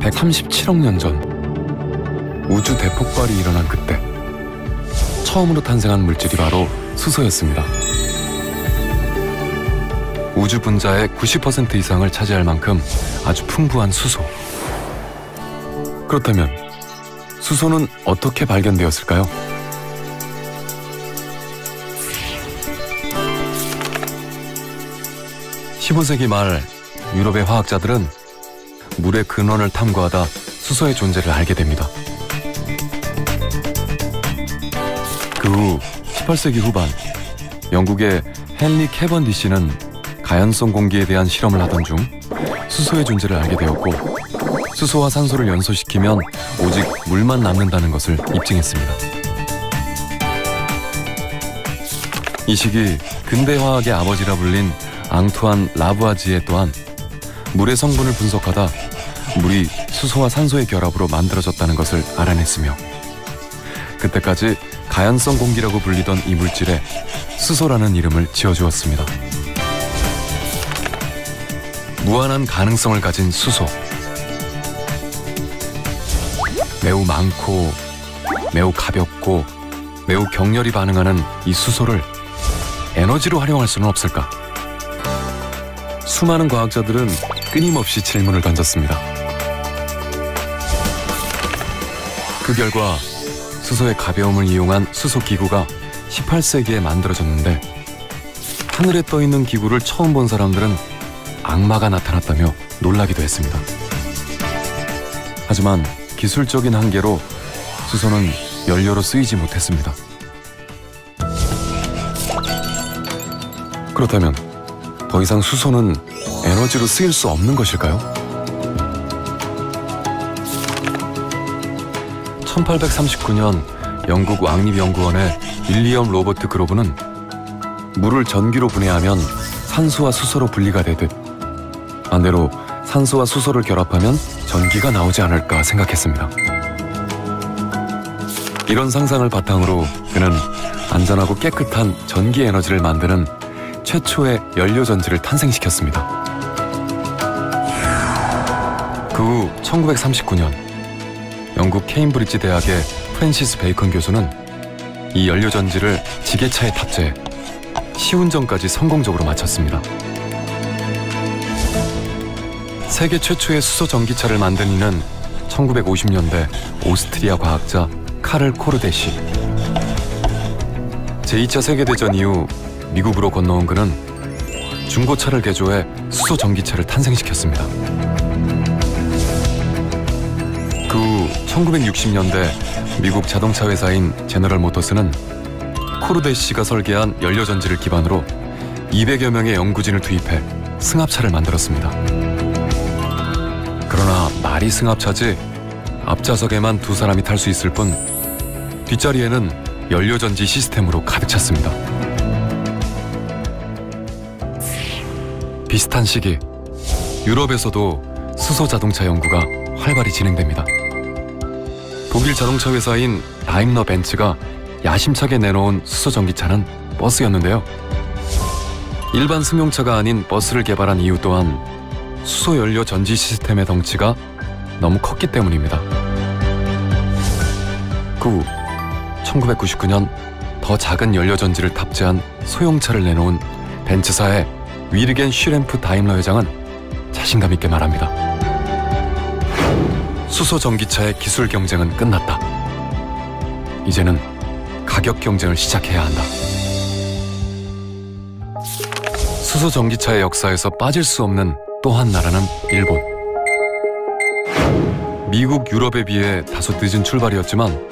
137억 년 전 우주 대폭발이 일어난 그때 처음으로 탄생한 물질이 바로 수소였습니다. 우주 분자의 90% 이상을 차지할 만큼 아주 풍부한 수소. 그렇다면 수소는 어떻게 발견되었을까요? (15세기) 말 유럽의 화학자들은 물의 근원을 탐구하다 수소의 존재를 알게 됩니다. 그 후 18세기 후반 영국의 헨리 캐번디시는 가연성 공기에 대한 실험을 하던 중 수소의 존재를 알게 되었고, 수소와 산소를 연소시키면 오직 물만 남는다는 것을 입증했습니다. 이 시기 근대 화학의 아버지라 불린 앙투안 라부아지에 또한 물의 성분을 분석하다 물이 수소와 산소의 결합으로 만들어졌다는 것을 알아냈으며, 그때까지 가연성 공기라고 불리던 이 물질에 수소라는 이름을 지어주었습니다. 무한한 가능성을 가진 수소. 매우 많고 매우 가볍고 매우 격렬히 반응하는 이 수소를 에너지로 활용할 수는 없을까? 수많은 과학자들은 끊임없이 질문을 던졌습니다. 그 결과 수소의 가벼움을 이용한 수소기구가 18세기에 만들어졌는데, 하늘에 떠있는 기구를 처음 본 사람들은 악마가 나타났다며 놀라기도 했습니다. 하지만 기술적인 한계로 수소는 연료로 쓰이지 못했습니다. 그렇다면 더 이상 수소는 에너지로 쓰일 수 없는 것일까요? 1839년 영국 왕립연구원의 윌리엄 로버트 그로브는 물을 전기로 분해하면 산소와 수소로 분리가 되듯 반대로 산소와 수소를 결합하면 전기가 나오지 않을까 생각했습니다. 이런 상상을 바탕으로 그는 안전하고 깨끗한 전기 에너지를 만드는 최초의 연료전지를 탄생시켰습니다. 그 후 1939년 영국 케임브리지 대학의 프랜시스 베이컨 교수는 이 연료전지를 지게차에 탑재해 시운전까지 성공적으로 마쳤습니다. 세계 최초의 수소 전기차를 만든 이는 1950년대 오스트리아 과학자 카를 코르데시. 제2차 세계대전 이후 미국으로 건너온 그는 중고차를 개조해 수소 전기차를 탄생시켰습니다. 그 후 1960년대 미국 자동차 회사인 제너럴 모터스는 코르데시가 설계한 연료전지를 기반으로 200여 명의 연구진을 투입해 승합차를 만들었습니다. 그러나 말이 승합차지 앞좌석에만 두 사람이 탈 수 있을 뿐 뒷자리에는 연료전지 시스템으로 가득 찼습니다. 비슷한 시기 유럽에서도 수소 자동차 연구가 활발히 진행됩니다. 독일 자동차 회사인 다임러 벤츠가 야심차게 내놓은 수소 전기차는 버스였는데요. 일반 승용차가 아닌 버스를 개발한 이유 또한 수소 연료 전지 시스템의 덩치가 너무 컸기 때문입니다. 그 후 1999년 더 작은 연료 전지를 탑재한 소형차를 내놓은 벤츠사의 위르겐 슈렘프 다임러 회장은 자신감 있게 말합니다. 수소 전기차의 기술 경쟁은 끝났다. 이제는 가격 경쟁을 시작해야 한다. 수소 전기차의 역사에서 빠질 수 없는 또 한 나라는 일본. 미국, 유럽에 비해 다소 늦은 출발이었지만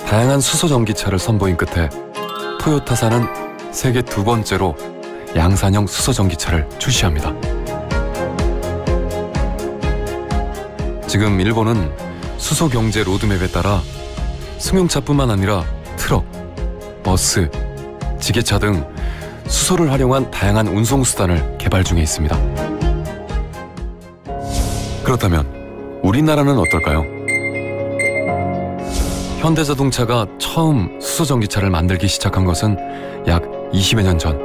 다양한 수소 전기차를 선보인 끝에 토요타사는 세계 두 번째로 양산형 수소 전기차를 출시합니다. 지금 일본은 수소 경제 로드맵에 따라 승용차뿐만 아니라 트럭, 버스, 지게차 등 수소를 활용한 다양한 운송수단을 개발 중에 있습니다. 그렇다면 우리나라는 어떨까요? 현대자동차가 처음 수소전기차를 만들기 시작한 것은 약 20여 년 전.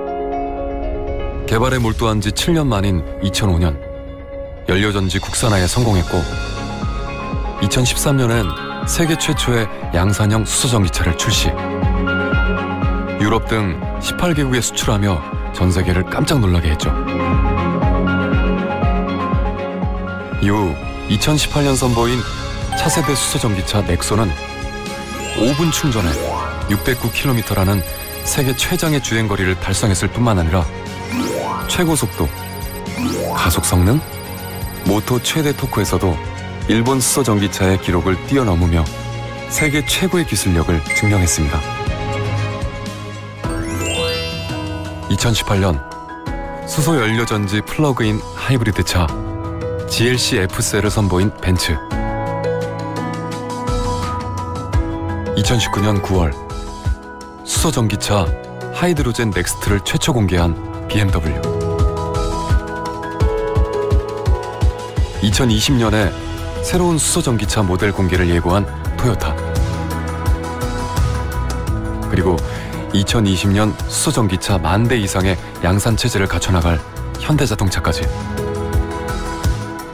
개발에 몰두한 지 7년 만인 2005년 연료전지 국산화에 성공했고, 2013년엔 세계 최초의 양산형 수소전기차를 출시. 유럽 등 18개국에 수출하며 전 세계를 깜짝 놀라게 했죠. 이후 2018년 선보인 차세대 수소전기차 넥소는 5분 충전에 609km라는 세계 최장의 주행거리를 달성했을 뿐만 아니라 최고 속도, 가속 성능, 모터 최대 토크에서도 일본 수소전기차의 기록을 뛰어넘으며 세계 최고의 기술력을 증명했습니다. 2018년 수소연료전지 플러그인 하이브리드 차 GLC F셀을 선보인 벤츠. 2019년 9월 수소전기차 하이드로젠 넥스트를 최초 공개한 BMW. 2020년에 새로운 수소전기차 모델 공개를 예고한 토요타. 그리고 2020년 수소전기차 10,000대 이상의 양산체제를 갖춰나갈 현대자동차까지.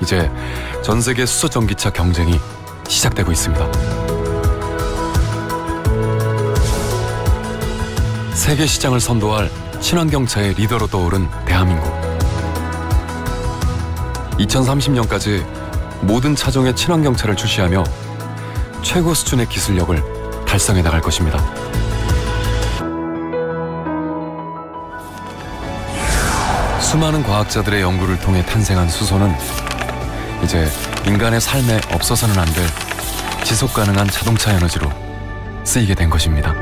이제 전 세계 수소전기차 경쟁이 시작되고 있습니다. 세계 시장을 선도할 친환경차의 리더로 떠오른 대한민국. 2030년까지 모든 차종의 친환경차를 출시하며 최고 수준의 기술력을 달성해 나갈 것입니다. 수많은 과학자들의 연구를 통해 탄생한 수소는 이제 인간의 삶에 없어서는 안 될 지속 가능한 자동차 에너지로 쓰이게 된 것입니다.